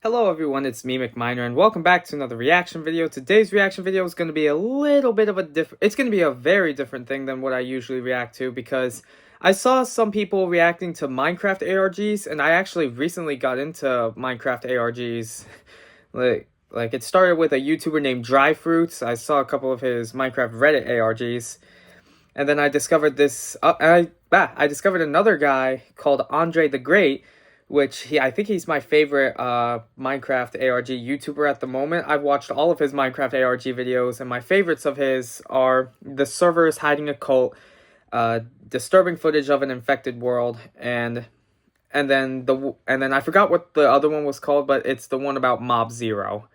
Hello everyone, it's me, McMiner, and welcome back to another reaction video. Today's reaction video is going to be a little bit of a it's going to be a very different thing than what I usually react to, because I saw some people reacting to Minecraft ARGs, and I actually recently got into Minecraft ARGs. Like it started with a YouTuber named Dry Fruits. I saw a couple of his Minecraft Reddit ARGs, and then I discovered this, I discovered another guy called Ondrae the Great, which I think he's my favorite Minecraft ARG YouTuber at the moment. I've watched all of his Minecraft ARG videos, and my favorites of his are The Server is Hiding a Cult, Disturbing Footage of an Infected World, and then I forgot what the other one was called, but it's the one about Mob Zero.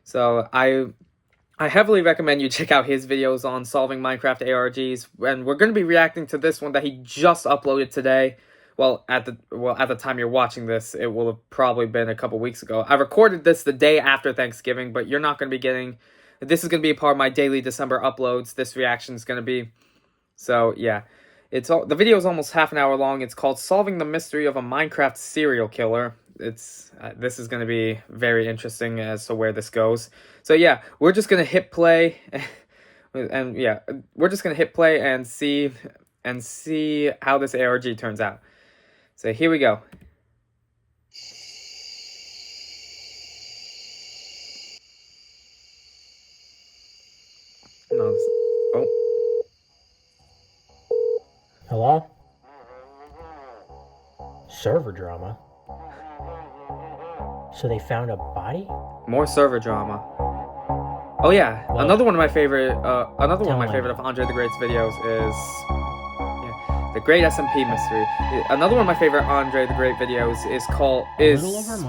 So I heavily recommend you check out his videos on solving Minecraft ARGs, and we're going to be reacting to this one that he just uploaded today. Well, at the time you're watching this, it will have probably been a couple weeks ago. I recorded this the day after Thanksgiving, but you're not going to be getting... This is going to be a part of my daily December uploads. This reaction is going to be... So, yeah. The video is almost half an hour long. It's called Solving the Mystery of a Minecraft Serial Killer. This is going to be very interesting as to where this goes. So, yeah, we're just going to hit play. And, yeah, we're just going to hit play and see how this ARG turns out. So here we go. No, oh. Hello? Server drama? So they found a body? More server drama. Oh yeah, well, another one of my favorite of Ondrae the Great's videos is the Great SMP Mystery. Another one of my favorite Ondrae the Great videos is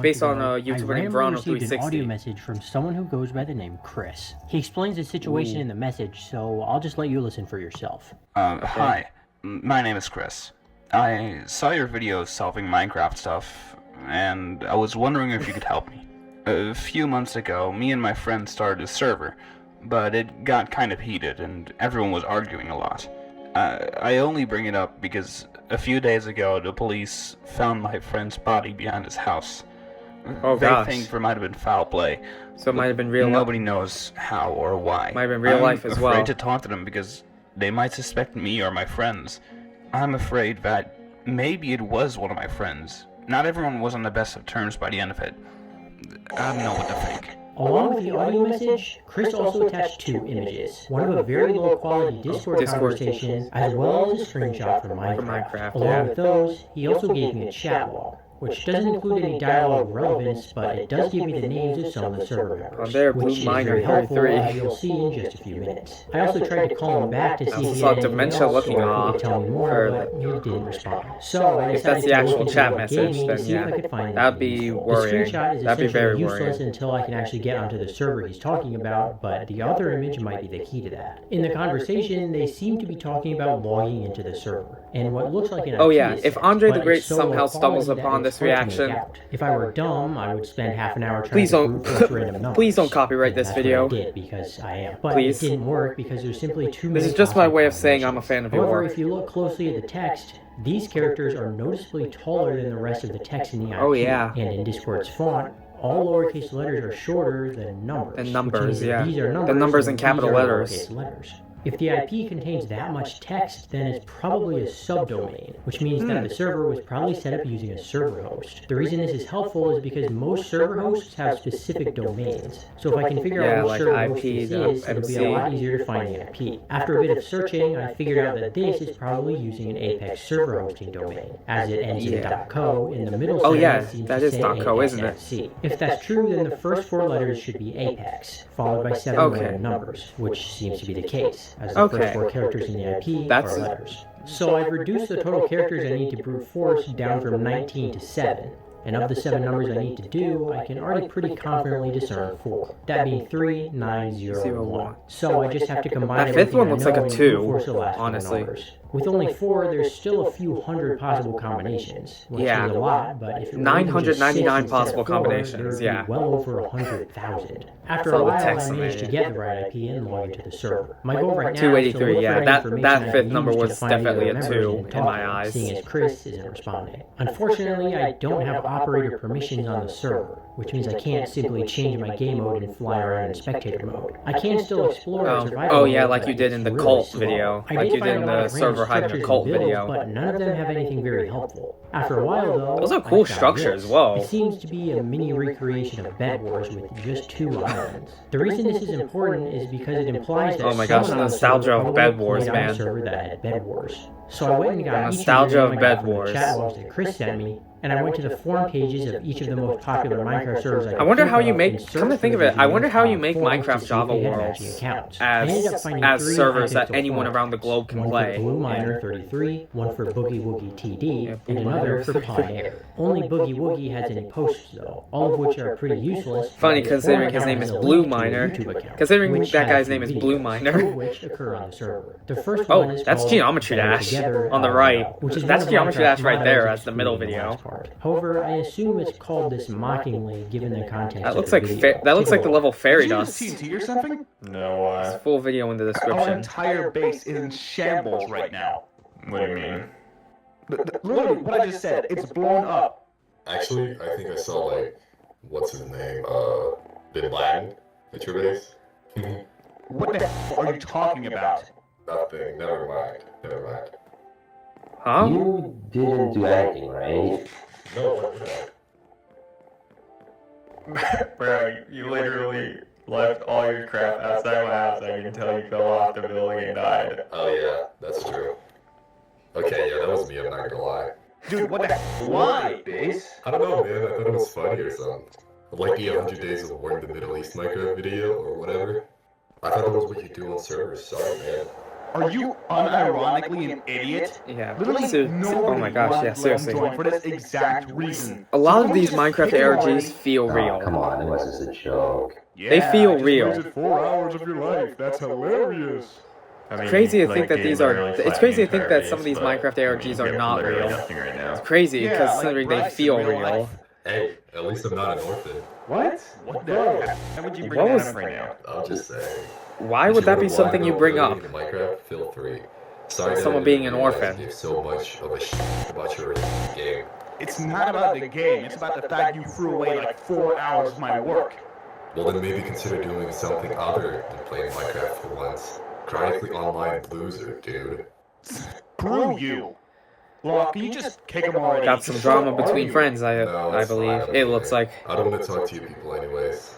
based on a YouTuber named Verano360. An audio message from someone who goes by the name Chris. He explains the situation in the message, so I'll just let you listen for yourself. Okay. Hi, my name is Chris. I saw your video solving Minecraft stuff, and I was wondering if you could help me. A few months ago, me and my friend started a server, but it got kind of heated, and everyone was arguing a lot. I only bring it up because a few days ago the police found my friend's body behind his house. Oh gosh. They think there might have been foul play. So it might have been real life. Nobody knows how or why. Might have been real life as well. I'm afraid to talk to them because they might suspect me or my friends. I'm afraid that maybe it was one of my friends. Not everyone was on the best of terms by the end of it. I don't know what to think. Along with the audio message, Chris also attached 2 images. One of a very low quality Discord conversation, as well as a screenshot from Minecraft. Along with those, he also gave me a chat log, which doesn't include any dialogue relevance, but it does give me the names of some of the server members, which is very helpful, as you'll see in just a few minutes. I also tried to call him back to see if he had anything else, or if he could tell me more, but he didn't respond. So I decided to look into what gave me to see if I could find that'd be worrying. The screenshot is essentially useless until I can actually get onto the server he's talking about, but the other image might be the key to that. In the conversation, they seem to be talking about logging into the server, and what looks like an IP if Ondrae the Great somehow stumbles upon this reaction. If I were dumb, I would spend half an hour trying to brute force random numbers. Please don't copyright this video. I did, because I am. But it didn't work because there's simply too many. This is just my way of saying I'm a fan of your work. However, if you look closely at the text, these characters are noticeably taller than the rest of the text in the IP. Oh yeah. And in Discord's font, all lowercase letters are shorter than numbers. And numbers, yeah. These are numbers, the numbers in capital letters. If the IP contains that much text, then it's probably a subdomain, which means that the server was probably set up using a server host. The reason this is helpful is because most server hosts have specific domains. So if I can figure out which server host this is, it'll be a lot easier to find the IP. After a bit of searching, I figured out that this is probably using an Apex server hosting domain, as it ends in .co in the middle sentence. That is .co, isn't it? If that's true, then the first 4 letters should be Apex, followed by 7 random numbers, which seems to be the case, as the first 4 characters in the IP are letters. So I've reduced the total characters I need to brute force down from 19 to 7. And of the 7 numbers I need to do, I can already pretty confidently discern 4. That being 3, 9, 0, 1. So I just have to combine that 5th one looks like a 2, honestly. With only 4, there's still a few hundred possible combinations. Which Yeah. is a lot, but if it were 999 6 possible instead of 4, combinations, there'd be yeah. well over 100,000. After So a the while, text I managed to amazing. get the right IP and log into the server. My goal right now is to look 283, for yeah. any That information I fifth can number use to was find definitely either a members 2 and in talk my to them, eyes. seeing as Chris isn't responding. Unfortunately, I don't have operator permissions on the server, which means I can't simply change my game mode and fly around in spectator mode. I can still explore Oh. survival Oh, yeah, mode, like but you did it's in the really cult slow. video. I Like did you did find in a lot the of server random hiding a structures cult and builds, video. but none of them have anything very helpful. After a while, though, Those are I cool found structures, this. whoa. It seems to be a mini recreation of Bed Wars with just 2 islands. The reason this is important is because it implies that Oh my gosh, someone on the nostalgia server of probably Bed Wars, played on a man. server that had Bed Wars. So I went and got each Nostalgia of of them Bed from the Wars. chat logs that Chris sent me, and I went to the forum pages of each of the most popular Minecraft servers I I wonder how you could make, come to think of it, I wonder how you make forums to Minecraft see if Java they had worlds matching accounts. I ended up as finding 3 servers that active anyone forum around the accounts. globe can One play. for Blue Miner 33, one for Boogie Woogie TD, Yeah, and Blue another Miner for Pioneer. Only Boogie Woogie has any posts though, all of which are pretty useless. Funny His considering forum his account name has is a Blue link to a Miner. YouTube account, Considering which that has guy's a few name is Blue videos, Miner. 2 of which occur on the server. The first Oh, one is that's called Geometry Better Dash Together on the LOL, right. which is That's one of Geometry Dash Minecraft's right there models as the middle excluding the video. last part. However, I assume it's called this mockingly given the context That of looks the like video. that looks Take a like the look. level Fairy Did you use Dust. TNT or something? No, It's full video in the Our description. entire base is in shambles right now. what do you mean? Literally, what I just said, it's blown up. Actually, I think I saw, like, what's his name? Bin Laden at your base? What the hell are you talking about? Nothing. Never mind. Never mind. Huh? You didn't do anything, right? No, what did I? Bro, you literally left all your crap outside my house. I can tell you fell off the building and died. Oh, yeah, that's true. Okay, yeah, that was me, I'm not gonna lie. Dude, what the hell? Why, base? I don't know, man, I thought it was funny or something. Like the 100 Days of War in the Middle East Minecraft video, or whatever. I thought that was what you do on servers, sorry, man. Are you unironically an idiot? Yeah. Literally, Oh nobody my gosh, yeah, seriously. joined for this exact reason. A lot of So these don't just Minecraft pick them ARGs feel Oh, real. come on, it was just a joke. They feel I just real. wasted 4 hours of your life. That's hilarious. I mean, It's crazy to like, think that game these are. literally It's flattened crazy the to think entire that some of base, these but, Minecraft I mean, ARGs you are get not literally real. nothing right now. It's crazy Yeah, because like considering they Bryce in feel real real. life. Hey, at least I'm not an orphan. What? What the hell? Why would you bring What that was- up right now? I'm just saying. Why If would you that wanna be something you whine bring about up? living in Minecraft, feel free. Sorry that Someone I being didn't an realize orphan. you gave so much of a shit about your game. It's not about the game. It's about the fact you threw away like 4 hours of my work. Well, then maybe consider doing something other than playing Minecraft for once. Chronically online loser, dude. Screw you. Law, can you just kick him already? Got some Just drama stop between arguing. friends, No, I it's believe. fine, It okay. looks like. I don't want to talk to you people anyways.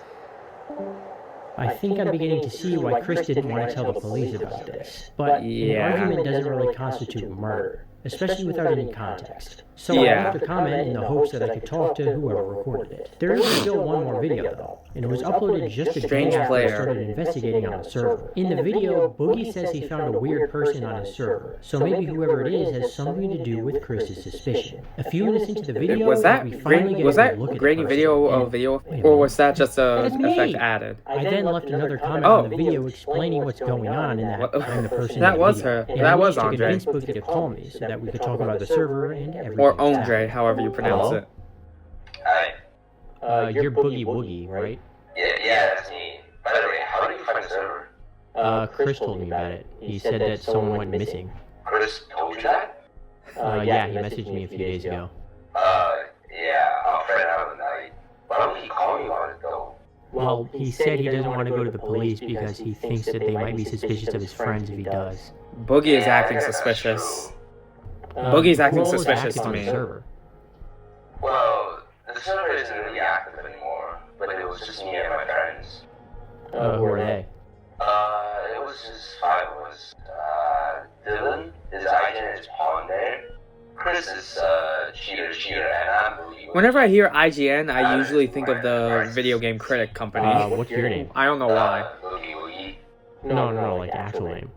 I think I'm beginning to see why Chris didn't want to tell the police about this. But Yeah. an argument doesn't really constitute murder, especially without any context. So I Yeah. left a comment in the hopes that I could talk to whoever recorded it. There is still one more video though, and it was uploaded just a day Strange after I player. started investigating on the server. In the video, Boogie says he found a weird person on his server, so maybe whoever it is has something to do with Chris's suspicion. A few minutes into the video, Was that we finally get was a that look at the grainy person, video and a video, Wait a or minute. was that just a That's me. effect added? I then left another comment Oh. on the video explaining what's going on in that What- I'm the person that in the was video. her. And That I was managed to Ondrae. convince Boogie to call me so that we could talk about the server and everything. Or that's Ondrae, happening. however you pronounce Hello? it. Hi. You're Boogie Woogie, right? Yeah, that's me. By the way, how did you find the server? Chris told me about it. He said that someone went missing. Chris told you that? Yeah, he messaged me a few days ago. Yeah, I'll find out tonight. Why don't he call me on it though? Well, he said he doesn't want to go to the police because he thinks that they might be suspicious of his friends if he does. Boogie is acting suspicious. Boogie's acting who all is suspicious active to on the me. server? Well, the server isn't really active anymore, but it was just me and my friends. Who are they? It was just 5 of us. Dylan, his agent is Ondrae. Chris is, cheater, and I'm Boogie. Whenever I hear IGN, I usually think of the video game critic company. What's your name? I don't know why. Boogie Woogie. No, like the actual name.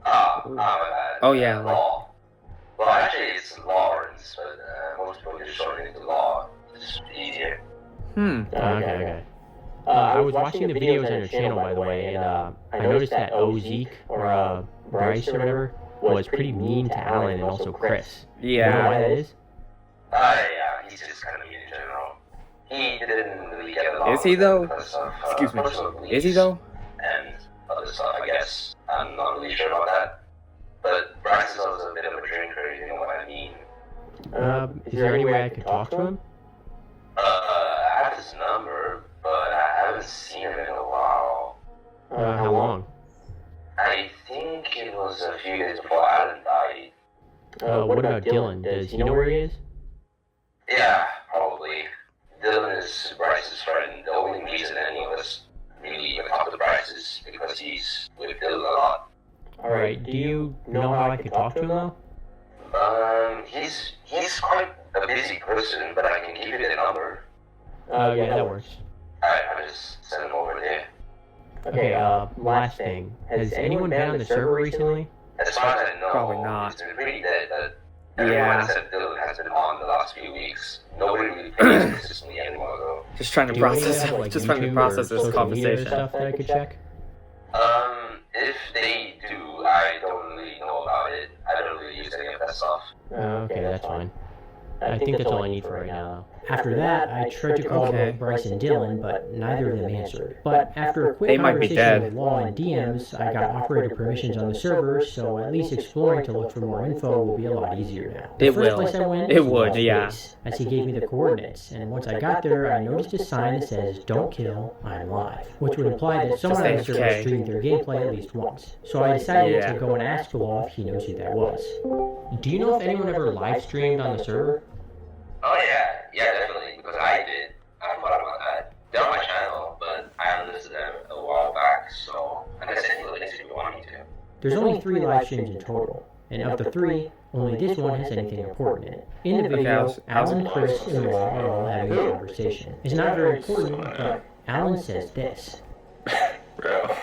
My bad. Oh, yeah, like- Law. Well, actually, it's Lawrence, but most people just shorten it to Law. It's easier. Okay. I was watching the videos on your channel, by the way, and I noticed that Zeke or Bryce or whatever, was pretty mean to Alan and also Chris. Yeah. You know why that is? Yeah, he's just kind of mean in general. He didn't really get along. Is he though? Because of, Excuse me. personal beliefs Is he though? And other stuff, I guess. I'm not really sure about that. But Bryce is also a bit of a drinker, you know what I mean. Is there any way I could talk to him? I have his number, but I haven't seen him in a while. How long? I think it was a few days before Alan died. What about Dylan? Does he know where he is? Yeah, probably. Dylan is Bryce's friend. The only reason any of us really even talk to Bryce is because he's with Dylan a lot. Alright, do you know how I could talk to him though? He's quite a busy person, but I can give you the number. Yeah, that works. Alright, I'll just send him over there. Okay, last thing. Has anyone been on the server recently? As far as I know, Probably not. it's been pretty dead, but Yeah. everyone except Dylan has been on the last few weeks. Nobody really plays consistently anymore, though. Just trying to Do you process. have, like, Just trying to YouTube process or this social media or conversation. stuff that I could check? If they do, I don't really know about it. I don't really use any of that stuff. Okay, that's fine. I think that's all I need for right now. After that, I tried to call Okay. both Bryce and Dylan, but neither of them answered. But after a quick They might be conversation dead. with Law and DMs, I got operator permissions on the server, so at least exploring to look for more info will be a lot easier now. The It first will. place I went It was would, Law's yeah. base, as he gave me the coordinates, and once I got there, I noticed a sign that says, "Don't kill, I'm live," which would imply that someone on the server AFK. streamed their gameplay at least once. So I decided Yeah. to go and ask Law if he knows who that was. Do you know if anyone ever live streamed on the server? Oh yeah, definitely, because I did. I forgot about that. They're on my channel, but I unlisted them a while back, so I can send you the links if you want me to. There's only 3 live streams in total, and of the 3, only this one has anything important in it. In the video, how's Alan, it? Chris, and Law are all having a conversation. It's not very important, but Alan says this. Bro.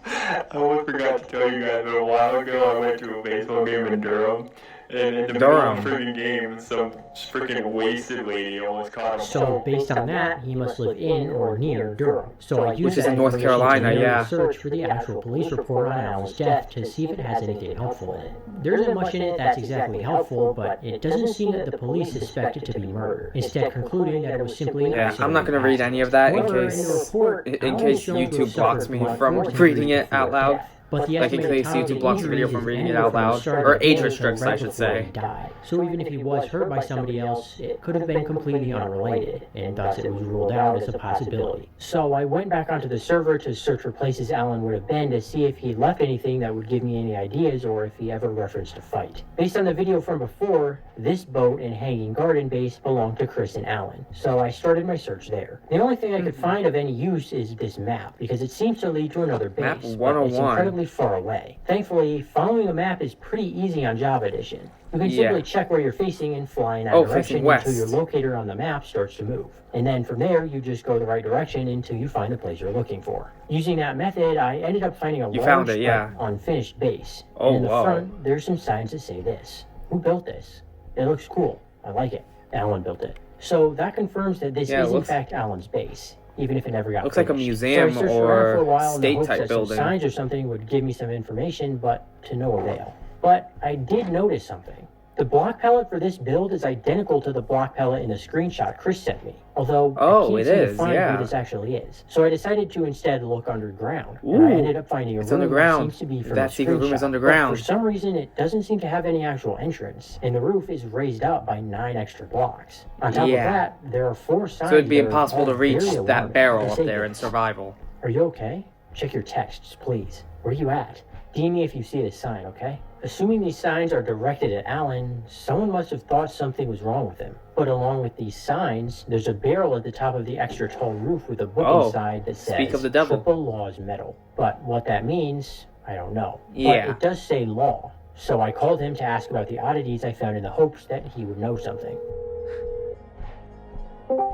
I almost forgot to tell you guys that a while ago I went to a baseball game in Durham. And in the middle of the freaking game, some freaking wasted lady almost caught him. So based on that, he must live in or near Durham. So I used Which is that in North information Carolina, to narrow yeah. the search for the actual police report on Alan's death to see if it has anything helpful in it. There isn't much in it that's exactly helpful, but it doesn't seem that the police suspect it to be murder, instead concluding that it was simply an Yeah, accident. I'm not gonna read any of that in However, case the report, in Alan case is shown to have YouTube blocks suffered me blunt from force reading injuries it out before loud. death. But the Like in estimated case time of YouTube the blocks the video injuries from is reading it anywhere out from the loud, start of or the age war restricts, till I right should before say. he died. So even if he was hurt by somebody else, it could have been completely unrelated, and thus it was ruled out as a possibility. So I went back onto the server to search for places Alan would have been to see if he left anything that would give me any ideas or if he ever referenced a fight. Based on the video from before, this boat and hanging garden base belonged to Chris and Alan, so I started my search there. The only thing I could find of any use is this map, because it seems to lead to another base, Map but it's 101. incredibly far away. Thankfully, following a map is pretty easy on Java Edition. You can Yeah. simply check where you're facing and fly in that Oh, direction facing west. until your locator on the map starts to move. And then from there, you just go the right direction until you find the place you're looking for. Using that method, I ended up finding a You large found it, yeah. but unfinished base. Oh, and in the wow. front, there's some signs that say this. Who built this? It looks cool. I like it. Alan built it. So that confirms that this Yeah, it is looks- in fact Alan's base, even if it never got Looks like a finished. museum so I searched or around for a while in the state hopes type that some building. signs or something would give me some information, but to no avail. But I did notice something. The block palette for this build is identical to the block palette in the screenshot Chris sent me, although Oh, I can't it seem to is, find yeah. who this actually is. So I decided to instead look underground, Ooh, and I ended up finding a it's room underground. that seems to be from That the secret room is screenshot. underground. But for some reason, it doesn't seem to have any actual entrance, and the roof is raised up by 9 extra blocks. On top Yeah. of that, there are 4 signs. So it'd be that are impossible all to reach very that alarming. barrel They up say there in this. survival. Are you okay? Check your texts, please. Where are you at? DM me if you see this sign, okay? Assuming these signs are directed at Alan, someone must have thought something was wrong with him. But along with these signs, there's a barrel at the top of the extra tall roof with a book Oh, inside that says speak of the devil. Triple Laws Metal. But what that means, I don't know. Yeah. But it does say law. So I called him to ask about the oddities I found in the hopes that he would know something.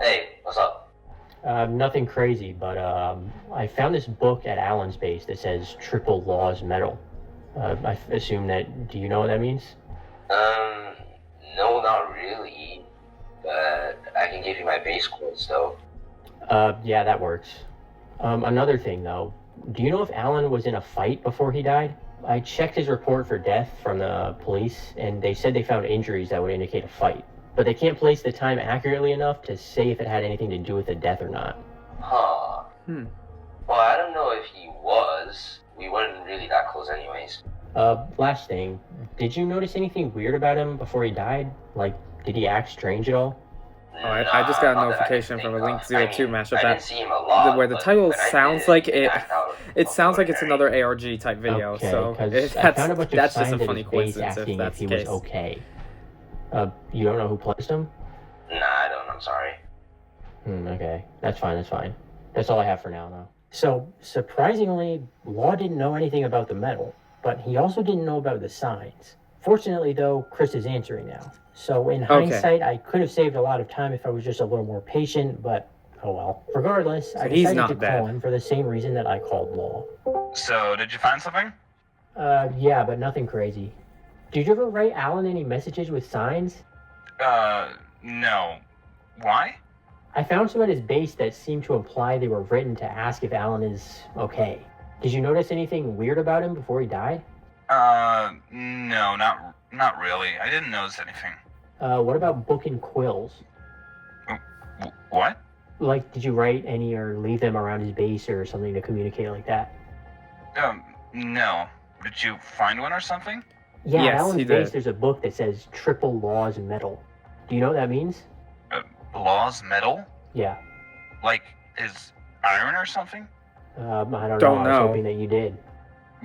Hey, what's up? Nothing crazy, but I found this book at Alan's base that says Triple Laws Metal. I assume that, do you know what that means? No, not really. But I can give you my base course, though. Yeah, that works. Another thing, though. Do you know if Alan was in a fight before he died? I checked his report for death from the police, and they said they found injuries that would indicate a fight. But they can't place the time accurately enough to say if it had anything to do with the death or not. Huh. Well, I don't know if he was. We weren't really that close anyways. Last thing. Did you notice anything weird about him before he died? Like, did he act strange at all? Oh, I just got a notification from a Link02 mashup I didn't see him a lot, where the title but sounds like it. It sounds like it's another ARG type video. Okay, so that's just a funny coincidence if that's the he case. was okay. You don't know who placed him? Nah, I don't. I'm sorry. Okay, that's fine. That's all I have for now, though. So, surprisingly, Law didn't know anything about the medal, but he also didn't know about the signs. Fortunately, though, Chris is answering now. So, in hindsight, I could have saved a lot of time if I was just a little more patient, but oh well. Regardless, I decided to call him for the same reason that I called Law. So, did you find something? Yeah, but nothing crazy. Did you ever write Alan any messages with signs? No. Why? I found some at his base that seemed to imply they were written to ask if Alan is okay. Did you notice anything weird about him before he died? No, not really. I didn't notice anything. What about book and quills? What? Like, did you write any or leave them around his base or something to communicate like that? No. Did you find one or something? Yeah, yes, at Alan's base there's a book that says Triple Laws Metal. Do you know what that means? Laws metal? Yeah. Like, is iron or something? I don't know. Don't I was hoping that you did.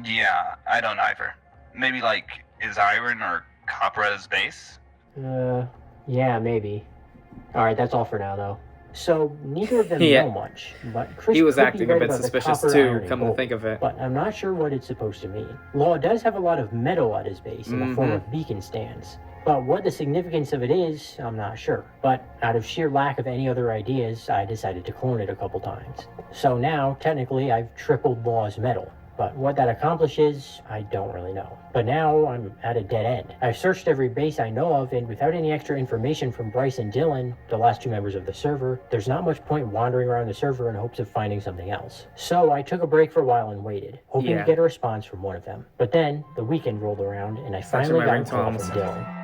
Yeah, I don't either. Maybe like, is iron or copper at his base? Yeah, maybe. Alright, that's all for now, though. So, neither of them know much, but Chris he was could acting be a right bit about the suspicious copper, too, iron, come and to think of it. But I'm not sure what it's supposed to mean. Law does have a lot of metal at his base in the form of beacon stands. But what the significance of it is, I'm not sure. But out of sheer lack of any other ideas, I decided to clone it a couple times. So now, technically, I've tripled Law's metal. But what that accomplishes, I don't really know. But now, I'm at a dead end. I've searched every base I know of, and without any extra information from Bryce and Dylan, the last two members of the server, there's not much point wandering around the server in hopes of finding something else. So I took a break for a while and waited, hoping to get a response from one of them. But then, the weekend rolled around, and I finally got a call from Dylan.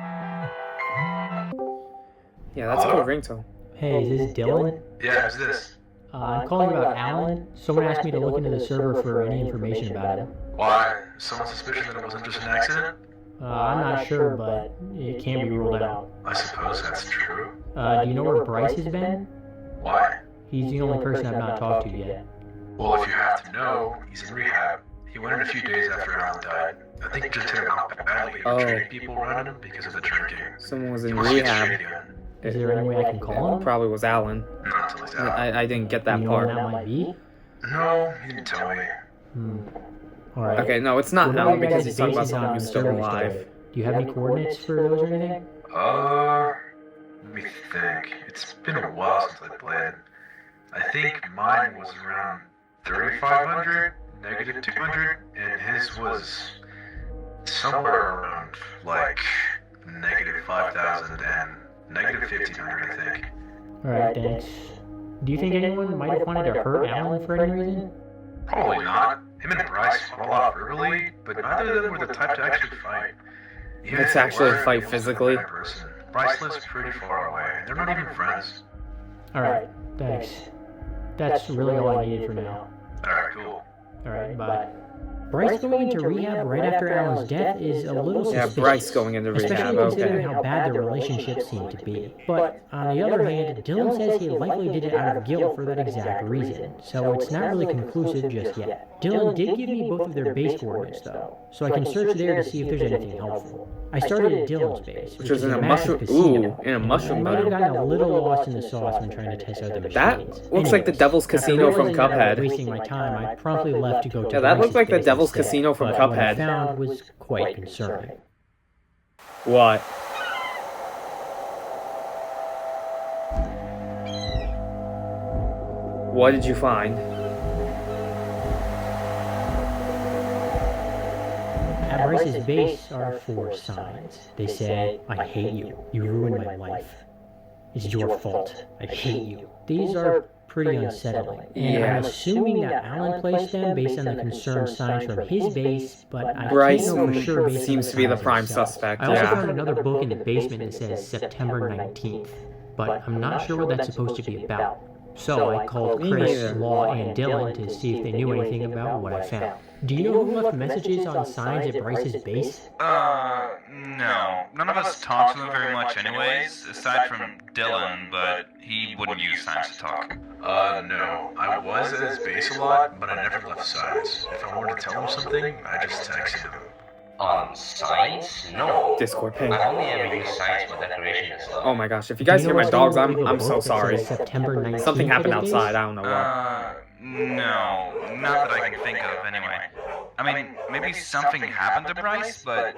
Yeah, that's a cool ringtone. Hey, is this Dylan? Yeah, who's this? I'm calling about Alan. Someone asked me to look into the server for any information about him. Why? Someone's suspicion that it wasn't just an accident? I'm not sure, but it can't be ruled out. I suppose that's true. Do you know where Bryce has been? Why? He's the only person I've not talked to yet. Well, if you have to know, he's in rehab. He went in a few days after Alan died. I think it just hit him out badly. He was treating people around him because of the drinking. Someone was in rehab. Is there any way I can call him? Probably was Alan. Not until he's out. I didn't get that You know part. when that might be? No, he didn't tell me. Alright. Okay, no, it's not What about Alan your because guys' he's talking about bases someone on who's still server alive. story? Do you have any coordinates for those or anything? Let me think. It's been a while since I played. I think mine was around 3,500, negative 200, and his was somewhere around, like, negative 5,000 and negative 1,500, I think. Alright, thanks. Do you think anyone might have wanted to hurt Alan for any reason? Probably not. Him and Bryce fought a lot verbally, but neither of them were the type to actually fight. Let's actually fight physically. Bryce lives pretty far away. They're not even friends. Alright, thanks. That's really all I needed for now. Alright, cool. Alright, bye. Bryce going into rehab right after Alan's death is a little suspicious. Yeah, Bryce going into rehab, especially okay. considering how bad their relationship seemed to be. But on the other hand, Dylan says he likely did it out of guilt for that exact reason, so it's not really conclusive just yet. Dylan did give me both of their base coordinates though, so I can search there to see if there's anything helpful. I started at Dylan's base, which is in a massive mushroom. casino. In a mushroom I might have biome. gotten a little lost in the sauce when trying to test out the machines. That looks like the Devil's Casino from After realizing that I was Cuphead. wasting my time, I promptly left to go to Yeah, that looks Bryce's like the base Devil's instead. Casino from But what I Cuphead. found was quite concerning. What? What did you find? At Bryce's base are 4 signs. They said, I hate you. You ruined my life. It's your fault. I hate you. These are pretty unsettling. And I'm assuming that Alan placed them based on the concerned signs from his base, but I Bryce can't know for sure based seems on to be the signs prime themselves. suspect, I also yeah. found another book in the basement that says September 19th, but I'm not sure what that's supposed to be about. So I called Me Chris, neither. Law, and Dylan to see if they knew anything about what I found. Do you know who left messages on signs at Bryce's base? No. None of us talk to him very much anyways, aside from Dylan, but he wouldn't use signs to talk. No. I was at his base a lot, but I never left signs. If I wanted to tell him something, I just texted him. Signs? No. Discord ping. I only ever use signs for decoration and stuff. Oh my gosh, if you guys hear my dogs, I'm so sorry. September 19th Something happened at his outside, base? I don't know what. No. Not that I can think of, anyway. I mean, maybe something happened to Bryce, but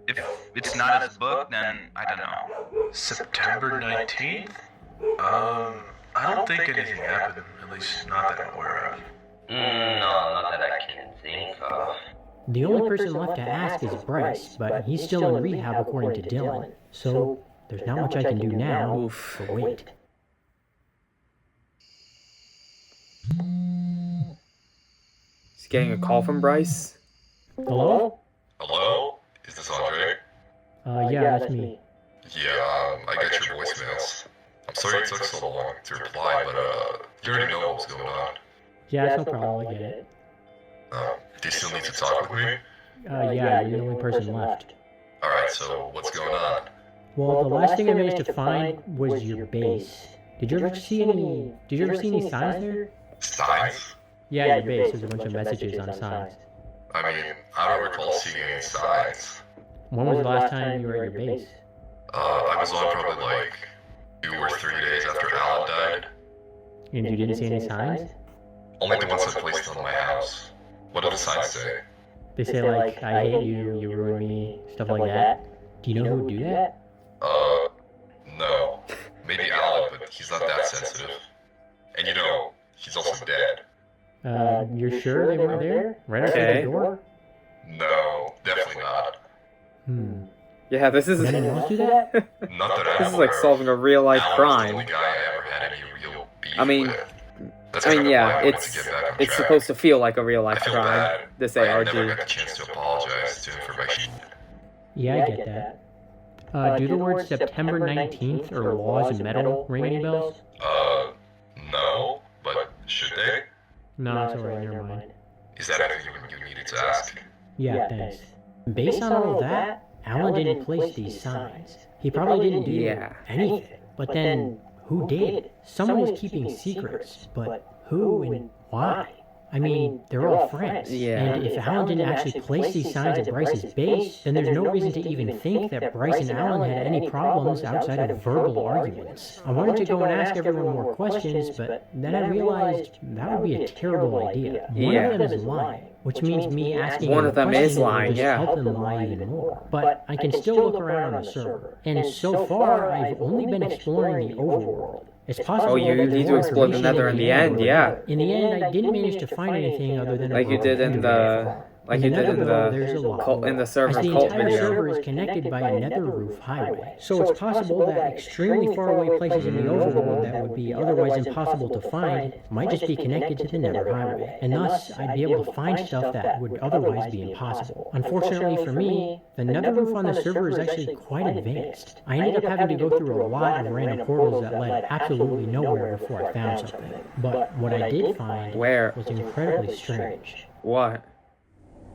if it's not his book, then I don't know. September 19th? I don't think anything happened, at least not that I'm aware of. No, not that I can think of. The only person left to ask is Bryce, but he's still in rehab according to Dylan. So there's not much I can do now but wait. He's getting a call from Bryce. Hello? Hello? Is this Ondrae? Yeah, that's me. Yeah, I got your voicemails. I'm sorry it took so long to reply, but you already know what was going on. Yeah, it's no problem, I get it. Do you still need to talk with me? Yeah, you're the only person left. Alright, so what's going on? Well, the last thing I managed to find was your base. Did you ever see any signs there? Signs? Yeah, your base. There's a bunch of messages on signs. I mean, I don't recall seeing any signs. When was the last time you were at your base? I was on probably like 2 or 3 days after Alan died. And you didn't see any signs? Only the ones I placed on my house. What do the signs say? They say like, I hate you, you ruined me, stuff like that. Do you know who would do that? No. Maybe Alan, but he's not that sensitive. And you know, he's also dead. You're sure they weren't there? Right outside the door? No, definitely not. Yeah, this is Did anyone else do that? Not that I'm this is like aware of. solving a real life Alan was the crime. only guy I ever had any real beef I mean, with. That's kind of why yeah, I wanted to get back on it's track. supposed to feel like a real life I feel crime. bad. This I ARG. never got the chance to apologize to him for my shit. Yeah, I get that. Do the words September 19th or laws and metal ring any bells? No, but should they? No, it's alright, never mind. Is that everything you needed to ask? Yeah, thanks. Based on all of that, Alan didn't place these signs. He probably didn't do anything. But then, who did? Someone is keeping secrets, but who and why? I mean, they're all friends. Yeah. And if Alan didn't actually place these signs at Bryce's base, then there's no reason to even think that Bryce and Alan had any problems outside of verbal arguments. I wanted to go and ask everyone more questions, but then I realized that would be a terrible idea. One of them is lying, which means me asking One of them is will lying, just yeah. help them lie even more. But I can still look around on the server, and so far I've only been exploring the overworld. It's possible. Oh, you that need there's to more explore the information Nether in the end, over yeah. there. In the end, I didn't manage to find anything other than Like you did in the server the cult entire video. server is connected by a nether roof highway, so it's possible that extremely far away places in the overworld that would be otherwise impossible to find might just be connected to the nether highway, and thus I'd be able to find stuff that would otherwise be impossible. Unfortunately for me, the nether roof on the server is actually quite advanced. I ended up having to go through a lot of random portals that led absolutely nowhere before I found something. But what I did find was incredibly strange. What?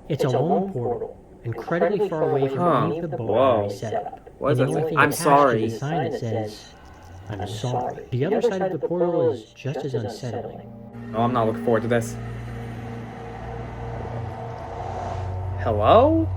It's a lone portal, incredibly far away from any of the board we set up. What is And the that? only thing I'm attached sorry. is a sign that says, I'm sorry. The other side of the portal is just as unsettling. Oh, I'm not looking forward to this. Hello?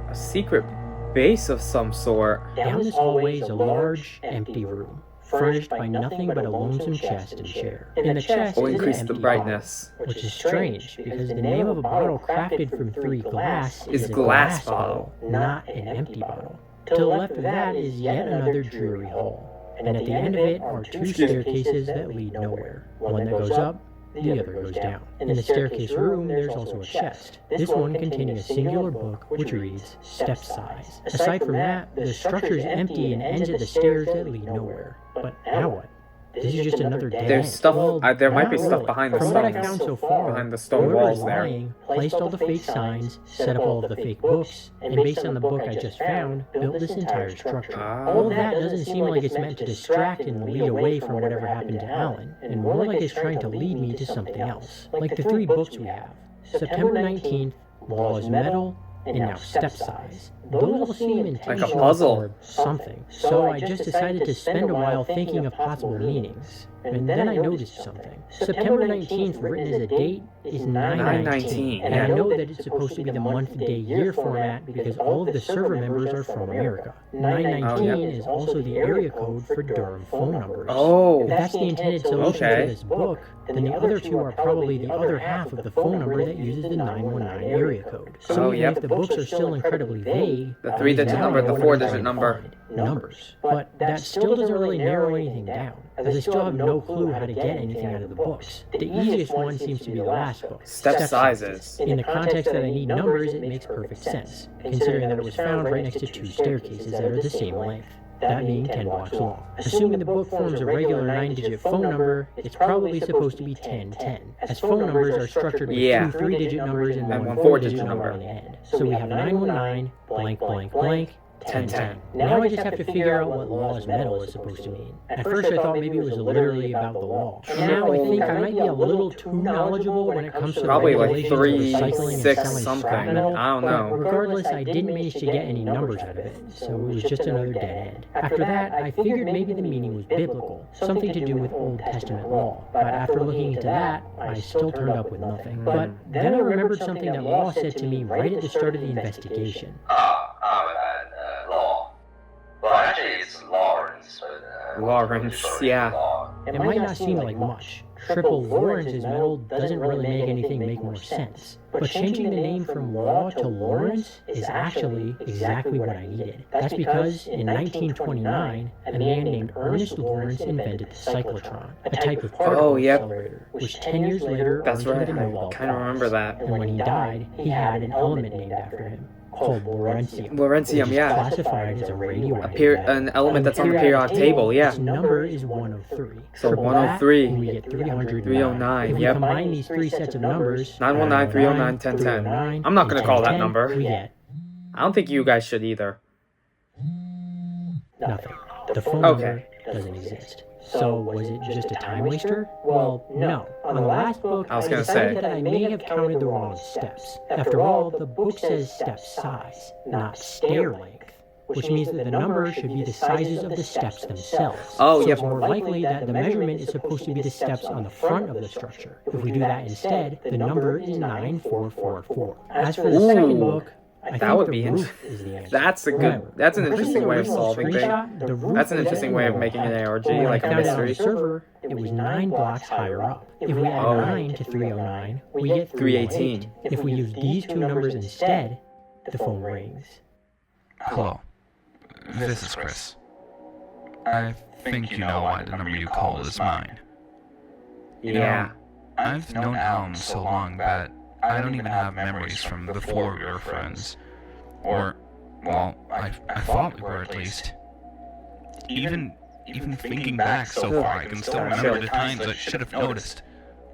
A secret base of some sort. Down this hallway is a large, empty room, furnished by nothing but a lonesome chest and chair. In the chest Will is an increase the empty brightness. bottle, which is strange because the name of a bottle crafted from 3 glass Is a glass bottle, not an empty bottle. To the left of that is yet another dreary hall, and at the end of it are 2 staircases that lead nowhere. One that goes up the other goes down. In the staircase room, there's also a chest. This one containing a singular book, which reads, Step Size. Aside from that, the structure is empty and ends at the stairs that lead nowhere. But now what? This is just another dead There's end. stuff. Well, There might be not stuff really. behind the From what I stones. found so far, Behind the stone whoever walls is there. lying placed all the fake signs, set up all of the fake books, and based on the book I just found, built this entire structure. All of that doesn't seem like it's meant to distract and lead away from whatever happened to Alan, and more like it's trying to lead me to something else. Like the 3 books we have. September 19th, Law is Metal, and now Step Size. Those all seem intentional puzzle. or something. So I just decided to spend a while thinking of possible meanings. And then I noticed something. September 19th written as a date is 9/19. And I know that it's supposed to be the month, day, year format because all of the server members are from America. 9/19 is also the area code for Durham phone numbers. Oh. If that's the intended solution Okay. for this book, then the other 2 are probably the other half of the phone number that uses the 919 area code. So even if the books are still incredibly vague, The 3-digit number, the 4-digit number. Numbers. But that still doesn't really narrow anything down, as I still have no clue how to get anything out of the books. The easiest one seems to be the last book, Step sizes. In the context that I need numbers, it makes perfect sense, considering that it was found right next to 2 staircases that are the same length, that being 10 blocks long. Assuming the book forms a regular 9-digit phone number, it's probably supposed to be 1010, as phone numbers are structured with 2 3-digit numbers and 1 4-digit number on the end. So we have 919, blank, blank, blank, 1010. Now I just have to figure out what Law is Metal is supposed to mean. At first I thought maybe it was literally about the law. Now I think I might be a little too knowledgeable when it comes to Probably the like regulations of 3, recycling and 6 selling something. scrap metal. I don't But know. regardless, I didn't manage to get any numbers out of it, so it was just another dead end. After that, I figured maybe the meaning was biblical, something to do with Old Testament law. But after looking into that, I still turned up with nothing. But then I remembered something that Law said to me right at the start of the investigation. My bad. Law. Well, actually, it's Lawrence, but... Lawrence, yeah. Law. It might not seem like much. Triple Lawrence's metal doesn't really make anything make more sense. But changing the name from Law to Lawrence is actually exactly what I needed. That's because in 1929, a man named Ernest Lawrence invented the cyclotron, a type of particle accelerator, which 10 years later That's earned right. him the Nobel I kind of Prize. remember that. And when he died, he had an element named after him, called Lawrencium. Lawrencium, which is yeah. classified as a radioactive An element that's on the periodic table, yeah. Its number is 103. So Triple 103, that, and we get 309. 309, If we yep. combine these 3 sets of numbers, 919, 309, 1010. 309, I'm not gonna and call that 1010, number. We get I don't think you guys should either. nothing. The phone number doesn't exist. So was it just a time waster? Well, no. On the last book, I was I gonna decided say. that I may have counted the wrong steps. After all, the book says step size, not stair length, which means that the number should be the sizes of the steps themselves. Oh, so yep. it's more likely that the measurement is supposed to be the steps on the front of the structure. If we do that instead, the number is 9444. As for the second book, I That think would the be roof is the answer. That's a good. Remember, That's an when Chris interesting did the way of original solving things. screenshot, the roof That's an was interesting at way of the making an wall. ARG, When I like a found it on the mystery. server, it was 9 blocks higher up. If we add 9 to 309, we get 318. If we use these 2 numbers instead, the phone rings. Hello. This is Chris. I think you know why the number you called is mine. Yeah. I've known Alan so long that I don't even have memories from before we were friends. Or, well, I thought we were at least. Even thinking back so far, I can still remember the times I should have noticed.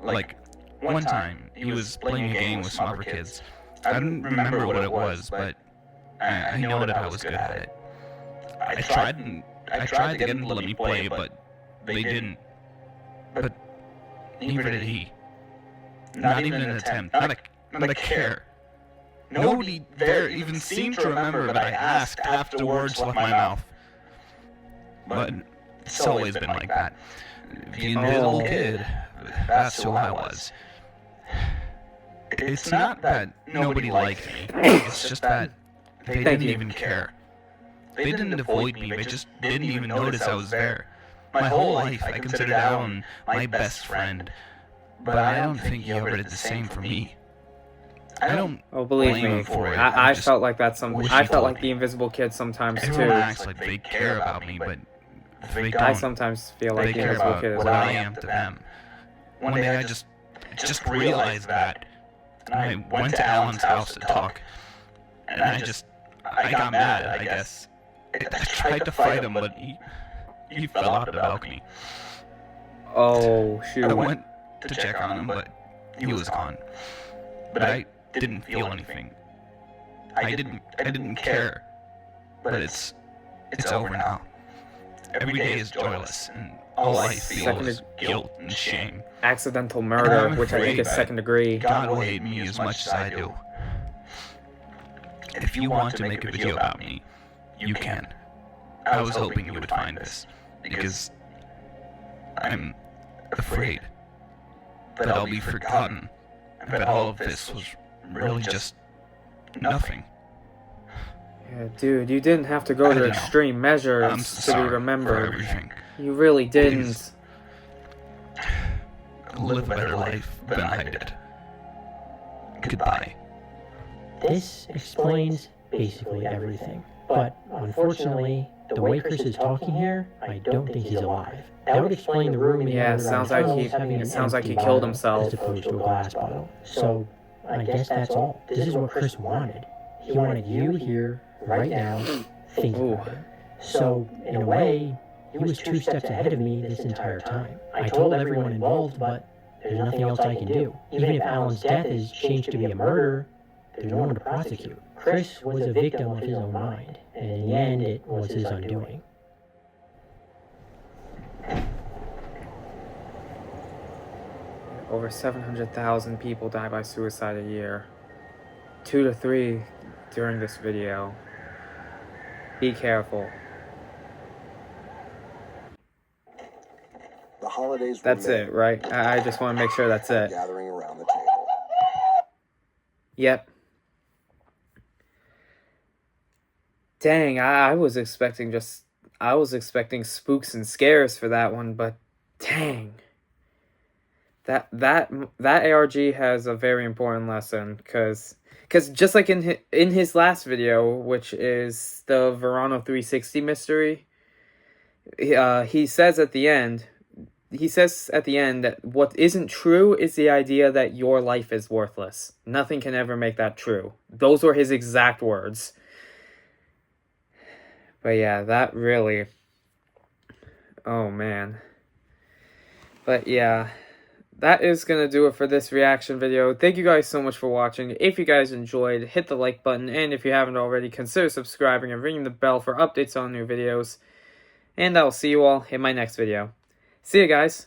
Like, one time, he was playing a game with some other kids. I don't remember what it was, but I know that I was good at it. I tried to get him to let me play, but they didn't. But neither did he. Not even an attempt, not a care. Nobody there even seemed to remember that I asked after the words left my mouth. But it's always been like that. The invisible kid, that's who I was. It's not that nobody liked me, it's just that they didn't even care. They didn't avoid me, they just didn't even notice I was there. My whole life I considered Alan my best friend, but I don't think he ever did the same for me. I don't Oh, believe blame me, him for it. I just felt like that. wish I he felt told like me. the invisible kid sometimes Everyone too. acts like they care about me, but they don't. I sometimes feel They like the care invisible about kid as what I well. am to them. One day I just just realized that. And I went to Alan's house to talk. And I got mad, I guess. I tried to fight him, but he fell out the balcony. Oh, shoot. I went to check on him, but he was gone. But I didn't feel anything. I didn't care. But it's over now. Every day is joyless, and all I feel is guilt and shame. Accidental murder, which I think is second degree. God will hate me as much as I do. If you want to make a video about me, you can. I was hoping you would find this, because I'm afraid that I'll be forgotten, and that all of this was really just nothing. Yeah, dude, you didn't have to go to extreme measures to be remembered. You really didn't. Live a better life than I did. Goodbye. This explains basically everything. But unfortunately, the way Chris is talking here, I don't think he's alive. That would explain the room in the Yeah, it sounds like he killed himself. as opposed to a glass bottle. So I guess that's all. This is what Chris wanted. He wanted you here, right now, thinking about it. So in a way, he was 2 steps ahead of me this entire time. I told everyone involved, but there's nothing else I can do. Even if Alan's death is changed to be a murder, there's no one to prosecute. Chris was a victim of his own mind, and in the end, it was his undoing. Over 700,000 people die by suicide a year. 2 to 3 during this video. Be careful. The holidays That's it, right? I just want to make sure that's it. gathering around the table. Yep. Dang, I was expecting spooks and scares for that one, but dang. That ARG has a very important lesson, cause just like in his last video, which is the Verano 360 mystery, he says at the end that what isn't true is the idea that your life is worthless. Nothing can ever make that true. Those were his exact words. But yeah, that really... Oh, man. But yeah, that is going to do it for this reaction video. Thank you guys so much for watching. If you guys enjoyed, hit the like button. And if you haven't already, consider subscribing and ringing the bell for updates on new videos. And I will see you all in my next video. See you guys.